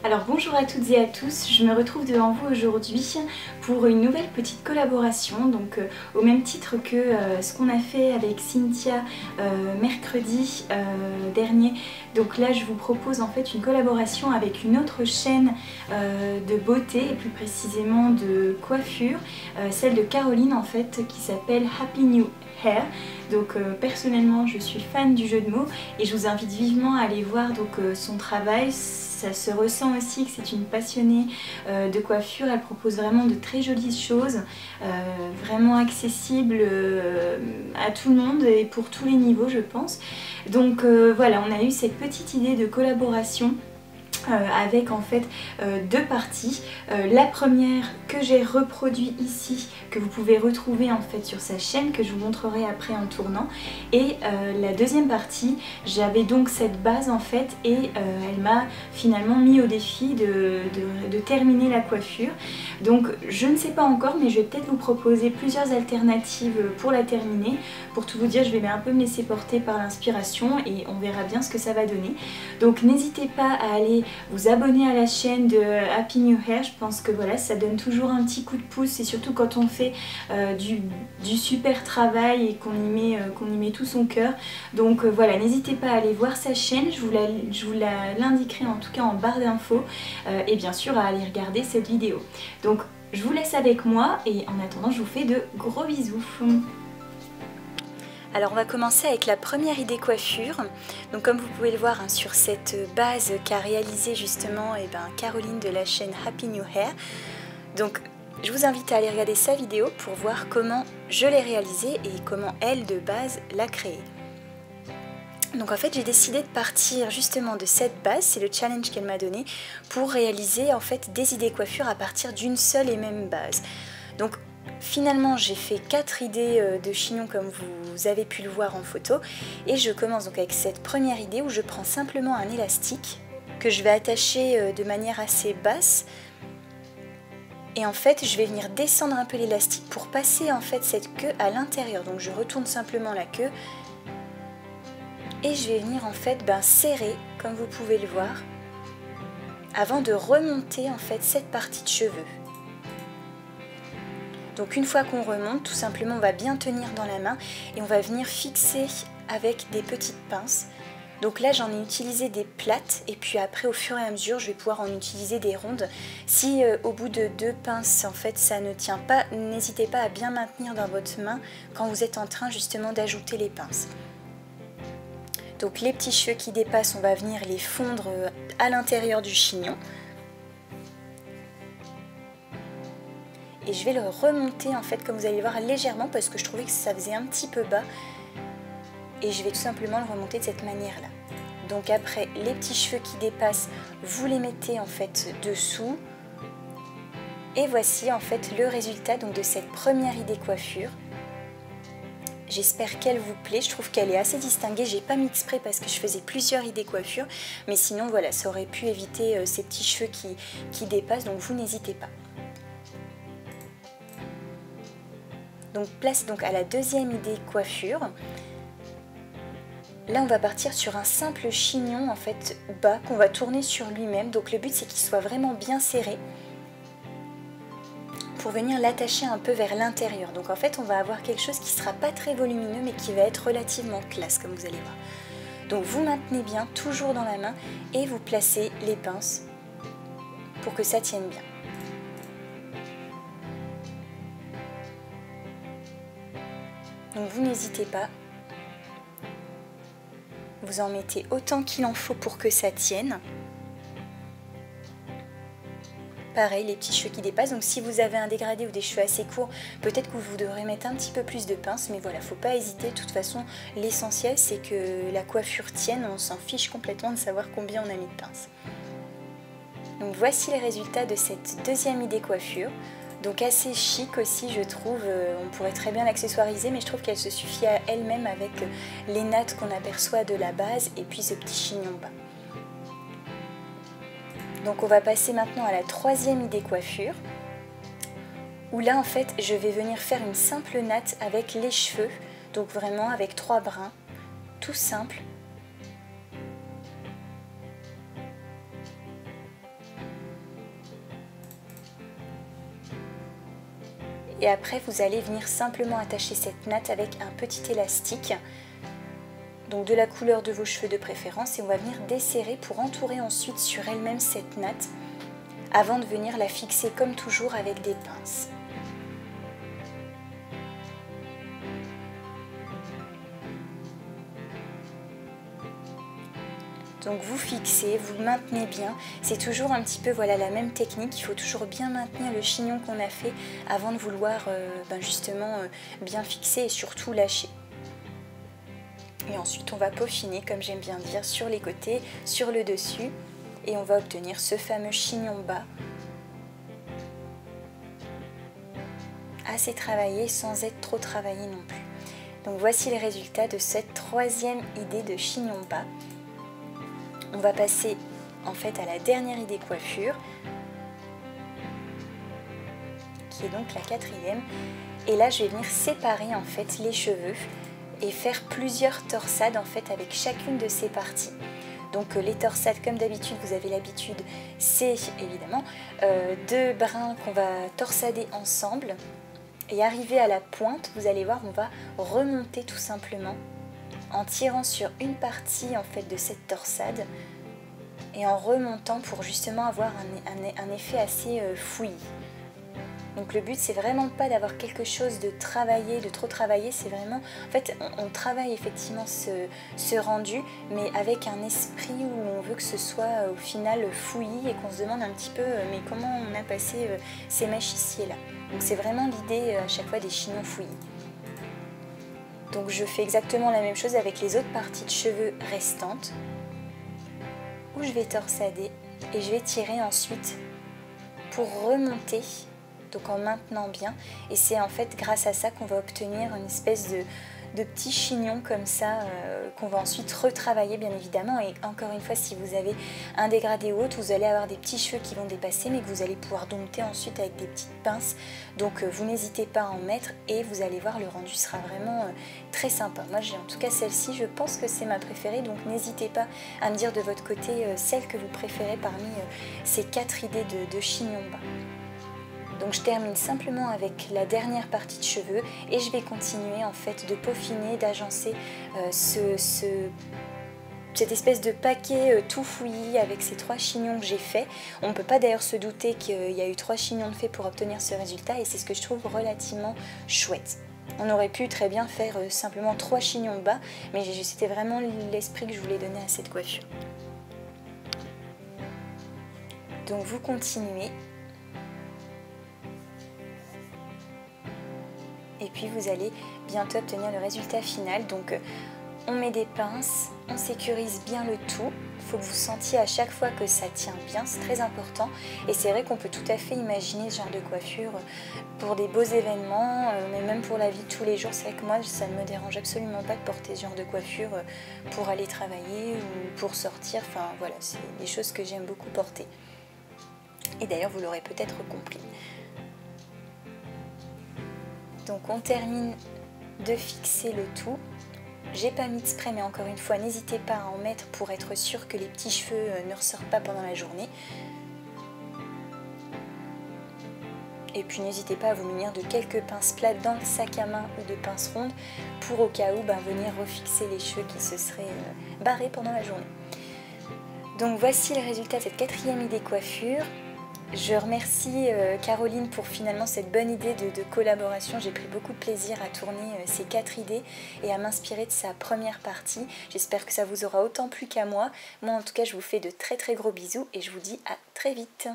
Alors bonjour à toutes et à tous, je me retrouve devant vous aujourd'hui pour une nouvelle petite collaboration, donc au même titre que ce qu'on a fait avec Cynthia mercredi dernier. Donc là je vous propose en fait une collaboration avec une autre chaîne de beauté et plus précisément de coiffure, celle de Caroline en fait qui s'appelle Happy New Hair. Donc personnellement je suis fan du jeu de mots et je vous invite vivement à aller voir donc, son travail. Ça se ressent aussi que c'est une passionnée de coiffure, elle propose vraiment de très jolies choses, vraiment accessibles à tout le monde et pour tous les niveaux je pense. Donc voilà, on a eu cette petite idée de collaboration avec en fait deux parties. La première que j'ai reproduit ici, que vous pouvez retrouver en fait sur sa chaîne, que je vous montrerai après en tournant, et la deuxième partie, j'avais donc cette base en fait et elle m'a finalement mis au défi de terminer la coiffure. Donc je ne sais pas encore, mais je vais peut-être vous proposer plusieurs alternatives pour la terminer. Pour tout vous dire, je vais un peu me laisser porter par l'inspiration et on verra bien ce que ça va donner. Donc n'hésitez pas à aller vous abonner à la chaîne de Happy New Hair. Je pense que voilà, ça donne toujours un petit coup de pouce et surtout quand on fait du super travail et qu'on y met tout son cœur. Donc voilà, n'hésitez pas à aller voir sa chaîne, je vous l'indiquerai en tout cas en barre d'infos et bien sûr à aller regarder cette vidéo. Donc je vous laisse avec moi et en attendant je vous fais de gros bisous. Alors on va commencer avec la première idée coiffure. Donc comme vous pouvez le voir hein, sur cette base qu'a réalisée justement Caroline de la chaîne Happy New Hair. Donc je vous invite à aller regarder sa vidéo pour voir comment je l'ai réalisée et comment elle de base l'a créée. Donc en fait j'ai décidé de partir justement de cette base, c'est le challenge qu'elle m'a donné, pour réaliser en fait des idées coiffure à partir d'une seule et même base. Donc finalement j'ai fait 4 idées de chignon comme vous avez pu le voir en photo et je commence donc avec cette première idée où je prends simplement un élastique que je vais attacher de manière assez basse et en fait je vais venir descendre un peu l'élastique pour passer en fait cette queue à l'intérieur. Donc je retourne simplement la queue et je vais venir en fait serrer comme vous pouvez le voir avant de remonter en fait cette partie de cheveux. Donc une fois qu'on remonte, tout simplement on va bien tenir dans la main et on va venir fixer avec des petites pinces. Donc là j'en ai utilisé des plates et puis après au fur et à mesure je vais pouvoir en utiliser des rondes. Si au bout de 2 pinces en fait ça ne tient pas, n'hésitez pas à bien maintenir dans votre main quand vous êtes en train justement d'ajouter les pinces. Donc les petits cheveux qui dépassent, on va venir les fondre à l'intérieur du chignon. Et je vais le remonter en fait comme vous allez le voir légèrement parce que je trouvais que ça faisait un petit peu bas. Et je vais tout simplement le remonter de cette manière là. Donc après les petits cheveux qui dépassent, vous les mettez en fait dessous. Et voici en fait le résultat donc, de cette première idée coiffure. J'espère qu'elle vous plaît, je trouve qu'elle est assez distinguée, j'ai pas mis exprès parce que je faisais plusieurs idées coiffure, mais sinon voilà, ça aurait pu éviter ces petits cheveux qui dépassent, donc vous n'hésitez pas. Donc place donc à la deuxième idée coiffure. Là on va partir sur un simple chignon en fait bas qu'on va tourner sur lui-même, donc le but c'est qu'il soit vraiment bien serré pour venir l'attacher un peu vers l'intérieur. Donc en fait on va avoir quelque chose qui sera pas très volumineux mais qui va être relativement classe comme vous allez voir. Donc vous maintenez bien toujours dans la main et vous placez les pinces pour que ça tienne bien. Donc vous n'hésitez pas, vous en mettez autant qu'il en faut pour que ça tienne. Pareil, les petits cheveux qui dépassent, donc si vous avez un dégradé ou des cheveux assez courts, peut-être que vous devrez mettre un petit peu plus de pinces, mais voilà, faut pas hésiter, de toute façon, l'essentiel c'est que la coiffure tienne, on s'en fiche complètement de savoir combien on a mis de pinces. Donc voici les résultats de cette deuxième idée coiffure, donc assez chic aussi je trouve, on pourrait très bien l'accessoiriser, mais je trouve qu'elle se suffit à elle-même avec les nattes qu'on aperçoit de la base et puis ce petit chignon bas. Donc on va passer maintenant à la troisième idée coiffure, où là en fait je vais venir faire une simple natte avec les cheveux, donc vraiment avec 3 brins, tout simple. Et après vous allez venir simplement attacher cette natte avec un petit élastique, donc de la couleur de vos cheveux de préférence, et on va venir desserrer pour entourer ensuite sur elle-même cette natte avant de venir la fixer comme toujours avec des pinces. Donc vous fixez, vous maintenez bien, c'est toujours un petit peu voilà, la même technique, il faut toujours bien maintenir le chignon qu'on a fait avant de vouloir justement bien fixer et surtout lâcher. Et ensuite on va peaufiner, comme j'aime bien dire, sur les côtés, sur le dessus, et on va obtenir ce fameux chignon bas, assez travaillé sans être trop travaillé non plus. Donc voici le résultat de cette troisième idée de chignon bas. On va passer en fait à la dernière idée coiffure, qui est donc la quatrième. Et là, je vais venir séparer en fait les cheveux et faire plusieurs torsades en fait avec chacune de ces parties. Donc les torsades, comme d'habitude, vous avez l'habitude, c'est évidemment deux brins qu'on va torsader ensemble. Et arrivé à la pointe, vous allez voir, on va remonter tout simplement en tirant sur une partie en fait de cette torsade et en remontant pour justement avoir un effet assez fouillis. Donc le but c'est vraiment pas d'avoir quelque chose de travaillé, de trop travaillé, c'est vraiment, en fait on travaille effectivement ce rendu, mais avec un esprit où on veut que ce soit au final fouillis et qu'on se demande un petit peu mais comment on a passé ces mèches ici et là. Donc c'est vraiment l'idée à chaque fois des chignons fouillis. Donc je fais exactement la même chose avec les autres parties de cheveux restantes, où je vais torsader et je vais tirer ensuite pour remonter, donc en maintenant bien, et c'est en fait grâce à ça qu'on va obtenir une espèce de petits chignons comme ça qu'on va ensuite retravailler bien évidemment. Et encore une fois, si vous avez un dégradé ou autre, vous allez avoir des petits cheveux qui vont dépasser mais que vous allez pouvoir dompter ensuite avec des petites pinces. Donc vous n'hésitez pas à en mettre et vous allez voir, le rendu sera vraiment très sympa. Moi j'ai en tout cas celle-ci, je pense que c'est ma préférée, donc n'hésitez pas à me dire de votre côté celle que vous préférez parmi ces 4 idées de chignons bas. Donc je termine simplement avec la dernière partie de cheveux et je vais continuer en fait de peaufiner, d'agencer cette espèce de paquet tout fouillis avec ces 3 chignons que j'ai fait. On ne peut pas d'ailleurs se douter qu'il y a eu 3 chignons de fait pour obtenir ce résultat, et c'est ce que je trouve relativement chouette. On aurait pu très bien faire simplement 3 chignons bas, mais c'était vraiment l'esprit que je voulais donner à cette coiffure. Donc vous continuez. Et puis vous allez bientôt obtenir le résultat final. Donc on met des pinces, on sécurise bien le tout. Il faut que vous sentiez à chaque fois que ça tient bien, c'est très important. Et c'est vrai qu'on peut tout à fait imaginer ce genre de coiffure pour des beaux événements, mais même pour la vie de tous les jours. C'est vrai que moi, ça ne me dérange absolument pas de porter ce genre de coiffure pour aller travailler ou pour sortir. Enfin voilà, c'est des choses que j'aime beaucoup porter. Et d'ailleurs, vous l'aurez peut-être compris. Donc on termine de fixer le tout. J'ai pas mis de spray, mais encore une fois, n'hésitez pas à en mettre pour être sûr que les petits cheveux ne ressortent pas pendant la journée. Et puis n'hésitez pas à vous munir de quelques pinces plates dans le sac à main ou de pinces rondes pour au cas où venir refixer les cheveux qui se seraient barrés pendant la journée. Donc voici le résultat de cette 4e idée coiffure. Je remercie Caroline pour finalement cette bonne idée de collaboration. J'ai pris beaucoup de plaisir à tourner ces 4 idées et à m'inspirer de sa première partie. J'espère que ça vous aura autant plu qu'à moi. Moi en tout cas, je vous fais de très très gros bisous et je vous dis à très vite.